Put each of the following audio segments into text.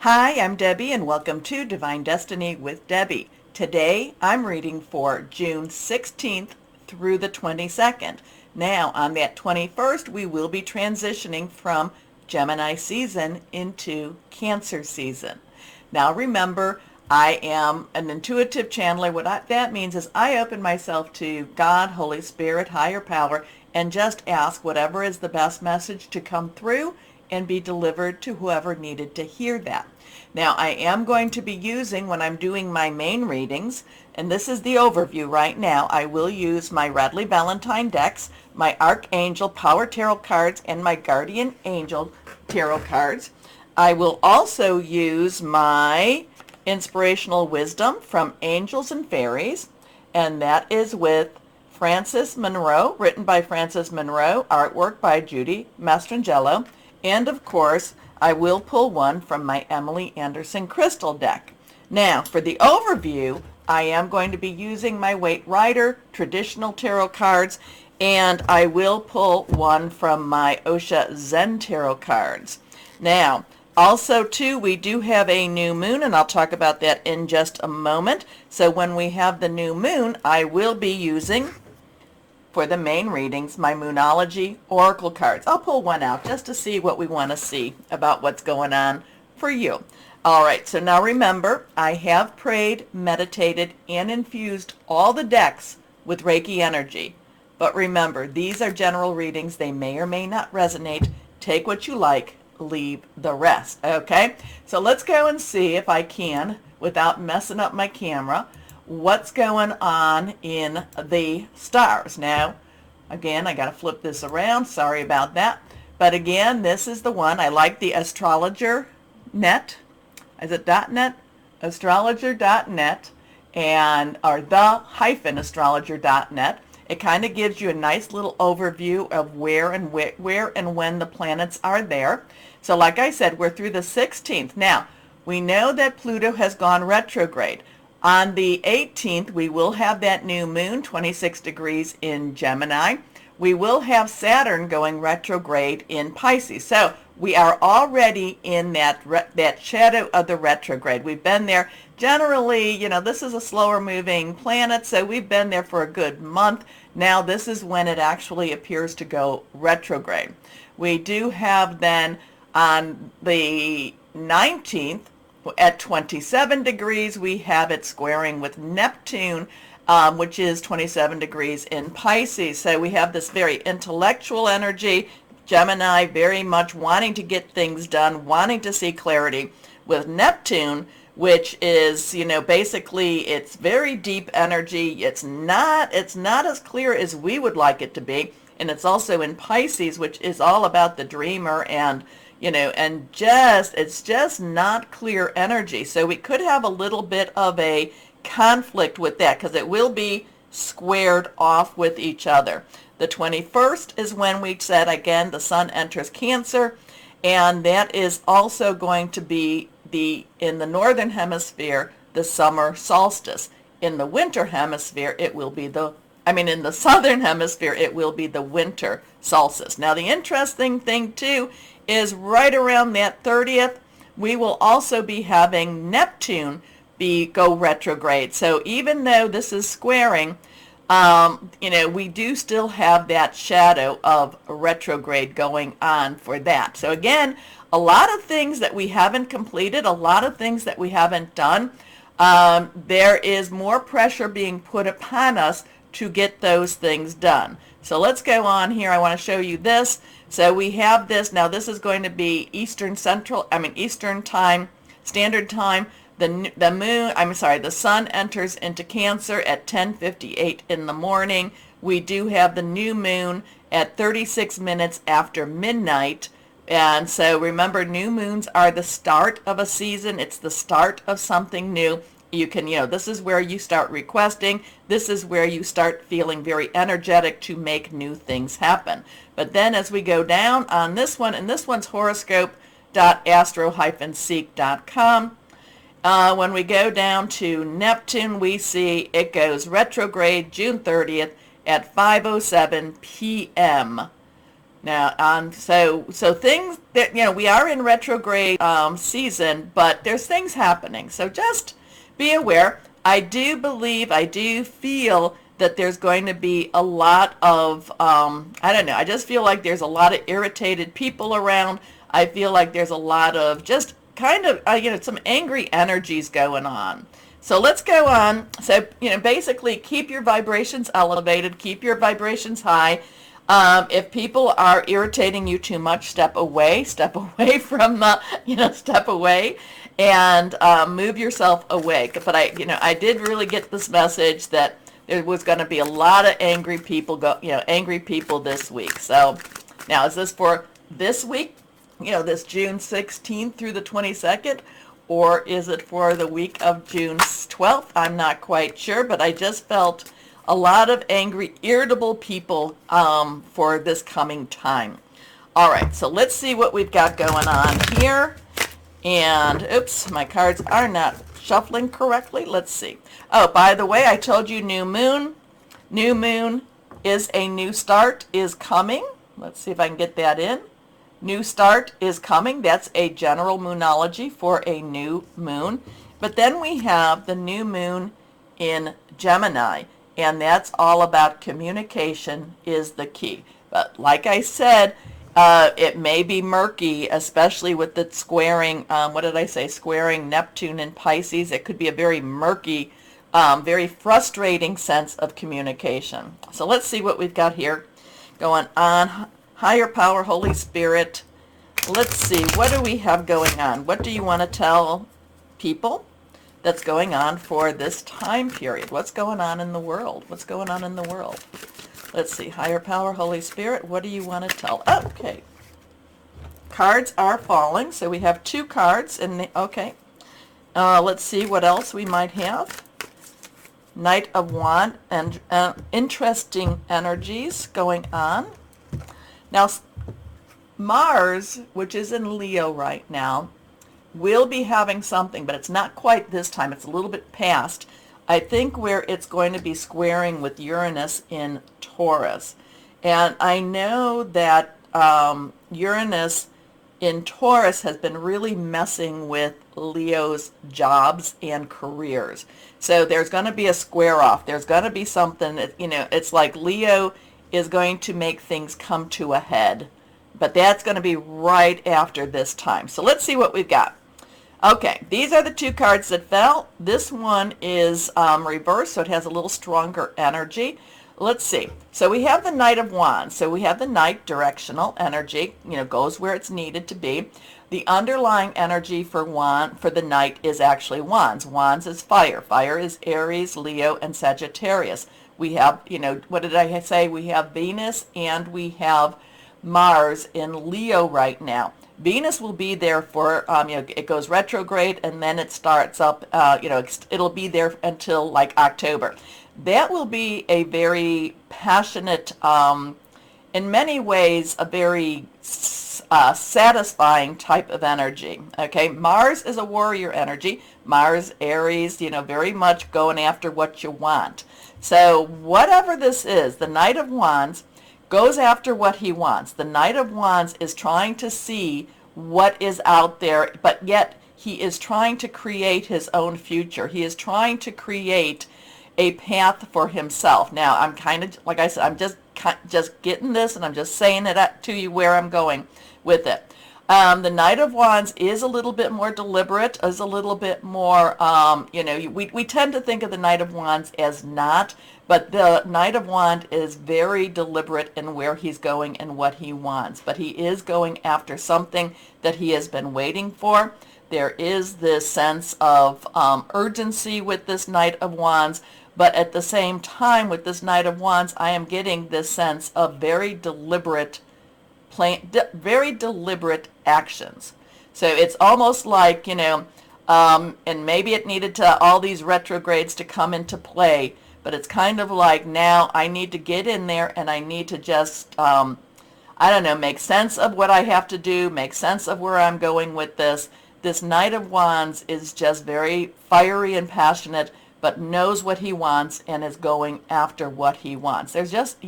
Hi, I'm Debbie and welcome to Divine Destiny with Debbie. Today I'm reading for June 16th through the 22nd. Now on that 21st we will be transitioning from Gemini season into Cancer season. Now remember, I am an intuitive channeler. That means is I open myself to God, Holy Spirit, higher power, and just ask whatever is the best message to come through and be delivered to whoever needed to hear that. Now I am going to be using, when I'm doing my main readings, and this is the overview right now, I will use my Radley Valentine decks, my Archangel Power Tarot cards, and my Guardian Angel Tarot cards. I will also use my Inspirational Wisdom from Angels and Fairies, and that is with Frances Monroe, written by Frances Monroe, artwork by Judy Mastrangelo. And of course, I will pull one from my Emily Anderson crystal deck. Now, for the overview, I am going to be using my Waite Rider traditional tarot cards, and I will pull one from my Osha Zen tarot cards. Now, also too, we do have a new moon, and I'll talk about that in just a moment. So when we have the new moon, I will be using, for the main readings, my Moonology Oracle cards. I'll pull one out just to see what we want to see about what's going on for you. All right, so now remember, I have prayed, meditated, and infused all the decks with Reiki energy. But remember, these are general readings. They may or may not resonate. Take what you like, leave the rest, okay? So let's go and see if I can, without messing up my camera, what's going on in the stars. Now, again, I got to flip this around. Sorry about that. But again, this is the one. I like the astrologer net. Is it .net? Astrologer.net and or the-astrologer.net. It kind of gives you a nice little overview of where and when the planets are there. So like I said, we're through the 16th. Now, we know that Pluto has gone retrograde. On the 18th, we will have that new moon, 26 degrees in Gemini. We will have Saturn going retrograde in Pisces. So we are already in that shadow of the retrograde. We've been there. Generally, this is a slower moving planet, so we've been there for a good month. Now this is when it actually appears to go retrograde. We do have then on the 19th, at 27 degrees, we have it squaring with Neptune, which is 27 degrees in Pisces. So we have this very intellectual energy, Gemini very much wanting to get things done, wanting to see clarity, with Neptune, which is, basically it's very deep energy. It's not as clear as we would like it to be. And it's also in Pisces, which is all about the dreamer and it's just not clear energy. So we could have a little bit of a conflict with that because it will be squared off with each other. The 21st is when we said, again, the sun enters Cancer, and that is also going to be in the northern hemisphere, the summer solstice. In the winter hemisphere, it will be in the southern hemisphere, it will be the winter solstice. Now, the interesting thing, too, is right around that 30th, we will also be having Neptune go retrograde. So even though this is squaring, we do still have that shadow of retrograde going on for that. So again, a lot of things that we haven't completed, a lot of things that we haven't done. There is more pressure being put upon us to get those things done. So let's go on here. I want to show you this. So we have this. Now this is going to be Eastern Time, Standard Time. The sun enters into Cancer at 10:58 in the morning. We do have the new moon at 36 minutes after midnight. And so remember, new moons are the start of a season. It's the start of something new. You can, this is where you start requesting. This is where you start feeling very energetic to make new things happen. But then as we go down on this one, and this one's horoscope.astro-seek.com. When we go down to Neptune, we see it goes retrograde June 30th at 5:07 p.m. Now, so things that, we are in retrograde season, but there's things happening. So just be aware. I do feel that there's going to be a lot of, I don't know, I just feel like there's a lot of irritated people around. I feel like there's a lot of just kind of, some angry energies going on. So let's go on. So, basically keep your vibrations elevated, keep your vibrations high. If people are irritating you too much, step away from, step away and move yourself away. But I did really get this message that there was going to be a lot of angry people this week. So now, is this for this week, this June 16th through the 22nd? Or is it for the week of June 12th? I'm not quite sure, but I just felt a lot of angry, irritable people for this coming time. All right, so let's see what we've got going on here. And, oops, my cards are not shuffling correctly. Let's see. Oh, by the way, I told you new moon. New moon is a new start is coming. Let's see if I can get that in. New start is coming. That's a general moonology for a new moon. But then we have the new moon in Gemini, and that's all about communication is the key. But like I said, it may be murky, especially with the squaring, squaring Neptune and Pisces. It could be a very murky, very frustrating sense of communication. So let's see what we've got here going on. Higher power, Holy Spirit. Let's see, what do we have going on? What do you want to tell people that's going on for this time period? What's going on in the world? What's going on in the world? Let's see, higher power, Holy Spirit, what do you want to tell? Oh, okay. Cards are falling, so we have two cards. Okay. Let's see what else we might have. Knight of Wands and interesting energies going on. Now, Mars, which is in Leo right now, will be having something, but it's not quite this time. It's a little bit past. I think where it's going to be squaring with Uranus in Taurus. And I know that Uranus in Taurus has been really messing with Leo's jobs and careers. So there's going to be a square off. There's going to be something that, it's like Leo is going to make things come to a head. But that's going to be right after this time. So let's see what we've got. Okay, these are the two cards that fell. This one is reversed, so it has a little stronger energy. Let's see. So we have the Knight of Wands. So we have the Knight, directional energy, goes where it's needed to be. The underlying energy for the Knight is actually Wands. Wands is fire. Fire is Aries, Leo, and Sagittarius. We have, what did I say? We have Venus and we have Mars in Leo right now. Venus will be there for, it goes retrograde and then it starts up, it'll be there until like October. That will be a very passionate, in many ways, a very satisfying type of energy. Okay, Mars is a warrior energy. Mars, Aries, very much going after what you want. So whatever this is, the Knight of Wands goes after what he wants. The Knight of Wands is trying to see what is out there, but yet he is trying to create his own future. He is trying to create a path for himself. Now, I'm kind of, like I said, I'm just getting this, and I'm just saying it to you where I'm going with it. The Knight of Wands is a little bit more deliberate, is a little bit more, we tend to think of the Knight of Wands as not, but the Knight of Wands is very deliberate in where he's going and what he wants. But he is going after something that he has been waiting for. There is this sense of urgency with this Knight of Wands, but at the same time with this Knight of Wands, I am getting this sense of very deliberate actions. So it's almost like, and maybe it needed all these retrogrades to come into play, but it's kind of like now I need to get in there and I need to just, make sense of what I have to do, make sense of where I'm going with this. This Knight of Wands is just very fiery and passionate, but knows what he wants and is going after what he wants. There's just,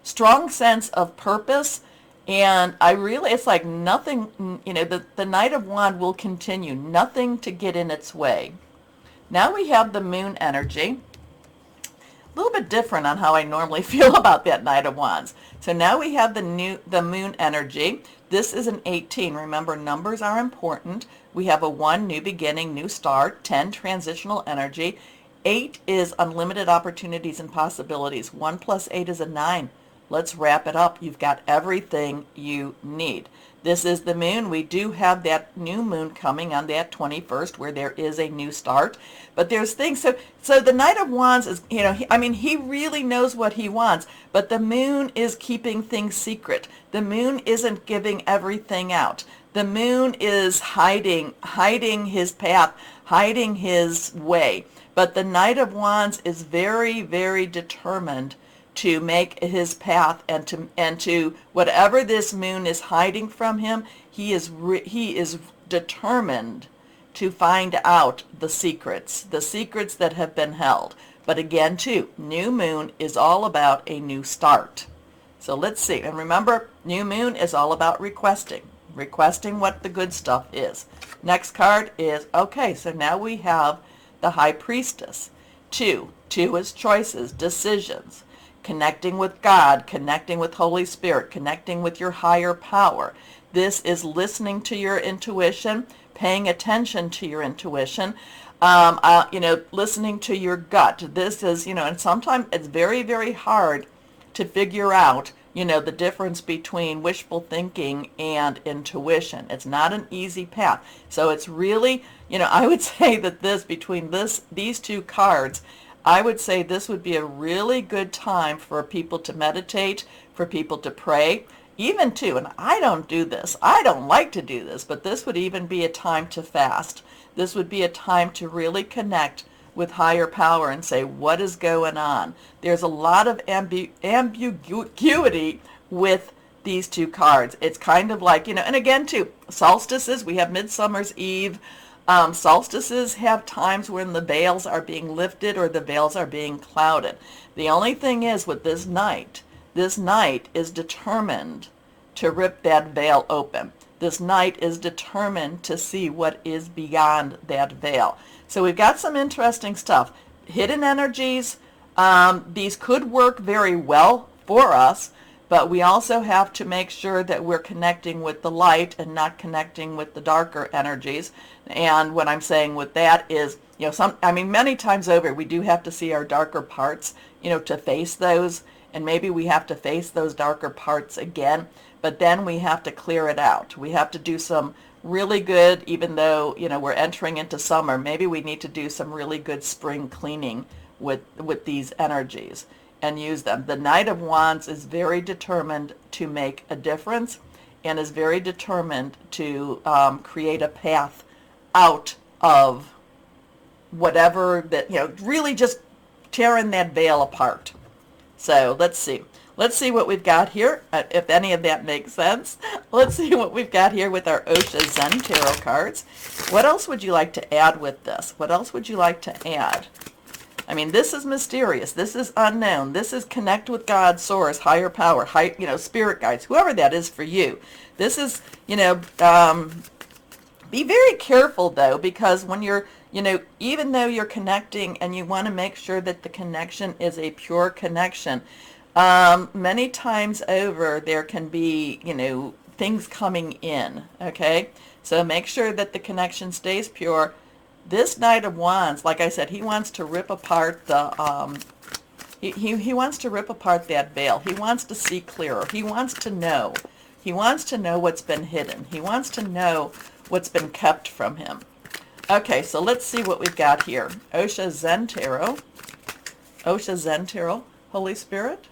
strong sense of purpose. And it's like nothing, the Knight of Wands will continue, nothing to get in its way. Now we have the moon energy. A little bit different on how I normally feel about that Knight of Wands. So now we have the moon energy. This is an 18. Remember, numbers are important. We have a 1, new beginning, new start. 10, transitional energy. 8 is unlimited opportunities and possibilities. 1 plus 8 is a 9. Let's wrap it up. You've got everything you need. This is the moon. We do have that new moon coming on that 21st where there is a new start. But there's things, so the Knight of Wands is, he really knows what he wants, but the moon is keeping things secret. The moon isn't giving everything out. The moon is hiding his path, hiding his way. But the Knight of Wands is very, very determined to make his path, and to whatever this moon is hiding from him, he is determined to find out the secrets that have been held. But again, too, new moon is all about a new start. So let's see. And remember, new moon is all about requesting what the good stuff is. Next card is, okay, so now we have the High Priestess. 2 is choices, decisions, connecting with God, connecting with Holy Spirit, connecting with your higher power. This is listening to your intuition, paying attention to your intuition, listening to your gut. This is, and sometimes it's very, very hard to figure out, the difference between wishful thinking and intuition. It's not an easy path. So it's really, I would say that these two cards, I would say this would be a really good time for people to meditate, for people to pray, even too, and I don't do this, I don't like to do this, but this would even be a time to fast. This would be a time to really connect with higher power and say, what is going on? There's a lot of ambiguity with these two cards. It's kind of like, and again too, solstices, we have Midsummer's Eve. Solstices have times when the veils are being lifted or the veils are being clouded. The only thing is with this night is determined to rip that veil open. This night is determined to see what is beyond that veil. So we've got some interesting stuff. Hidden energies, these could work very well for us, but we also have to make sure that we're connecting with the light and not connecting with the darker energies. And what I'm saying with that is, many times over, we do have to see our darker parts, to face those. And maybe we have to face those darker parts again, but then we have to clear it out. We have to do some really good, even though, we're entering into summer, maybe we need to do some really good spring cleaning with these energies and use them. The Knight of Wands is very determined to make a difference and is very determined to create a path out of whatever that, really just tearing that veil apart. So let's see. Let's see what we've got here, if any of that makes sense. Let's see what we've got here with our Osha Zen Tarot cards. What else would you like to add with this? What else would you like to add? This is mysterious. This is unknown. This is connect with God, source, higher power, spirit guides, whoever that is for you. This is, be very careful though, because when you're, even though you're connecting and you want to make sure that the connection is a pure connection, many times over there can be, things coming in, okay? So make sure that the connection stays pure. This Knight of Wands, like I said, he wants to rip apart the, he wants to rip apart that veil. He wants to see clearer. He wants to know. He wants to know what's been hidden. He wants to know what's been kept from him. Okay, so let's see what we've got here. Osha Zen Tarot. Osha Zen Tarot. Holy Spirit.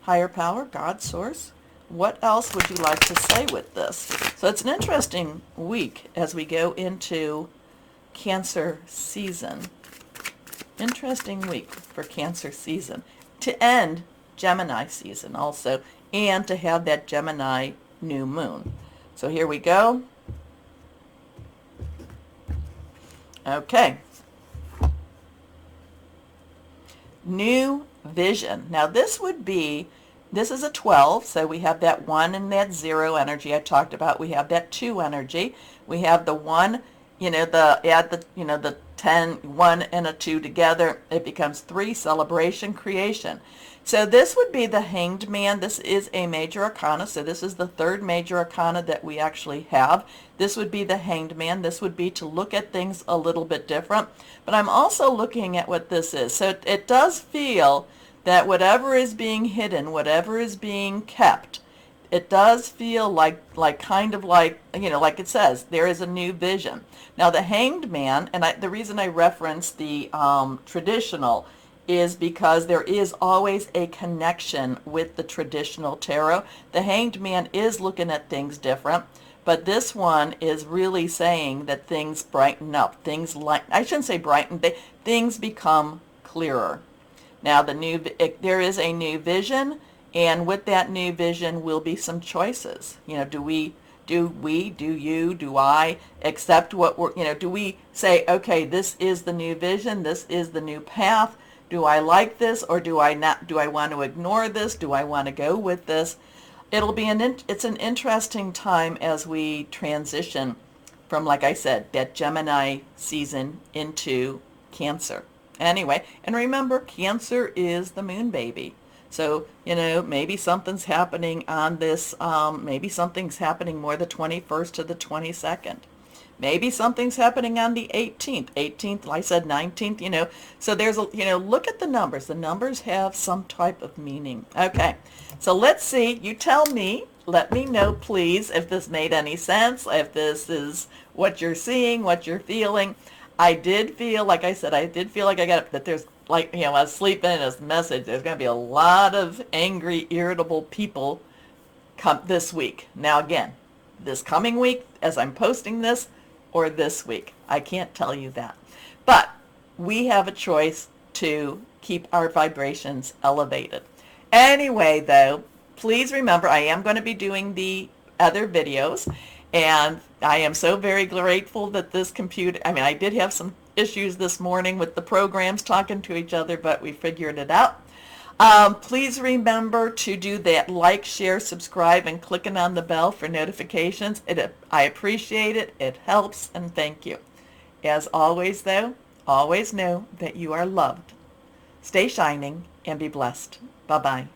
Higher power. God, source. What else would you like to say with this? So it's an interesting week as we go into Cancer season. Interesting week for Cancer season. To end Gemini season also. And to have that Gemini new moon. So here we go. Okay. New vision. Now this would be This is a 12, so we have that 1 and that 0 energy I talked about. We have that 2 energy. We have the 1, add the 10, 1 and a 2 together. It becomes 3, celebration, creation. So this would be the Hanged Man. This is a major arcana, so this is the third major arcana that we actually have. This would be the Hanged Man. This would be to look at things a little bit different. But I'm also looking at what this is. So it does feel that whatever is being hidden, whatever is being kept, it does feel like kind of like it says, there is a new vision. Now the Hanged Man, and the reason I reference the traditional is because there is always a connection with the traditional tarot. The Hanged Man is looking at things different, but this one is really saying that things brighten up. Things I shouldn't say brighten, things become clearer. Now there is a new vision, and with that new vision will be some choices. Do I accept what do we say, okay, this is the new vision, this is the new path, do I like this or do I not? Do I want to ignore this? Do I want to go with this? It's an interesting time as we transition from, like I said, that Gemini season into Cancer. Anyway, and remember, Cancer is the moon baby. So, maybe something's happening on this, maybe something's happening more the 21st to the 22nd. Maybe something's happening on the 18th. 18th, I said 19th, So there's look at the numbers. The numbers have some type of meaning. Okay, so let's see. You tell me. Let me know, please, if this made any sense, if this is what you're seeing, what you're feeling. I did feel, like I said, I got that there's, I was sleeping in this message, there's going to be a lot of angry, irritable people come this week. Now again, this coming week, as I'm posting this, or this week, I can't tell you that. But we have a choice to keep our vibrations elevated. Anyway, though, please remember, I am going to be doing the other videos, and I am so very grateful that this computer, I did have some issues this morning with the programs talking to each other, but we figured it out. Please remember to do that like, share, subscribe, and clicking on the bell for notifications. I appreciate it. It helps, and thank you. As always, though, always know that you are loved. Stay shining and be blessed. Bye-bye.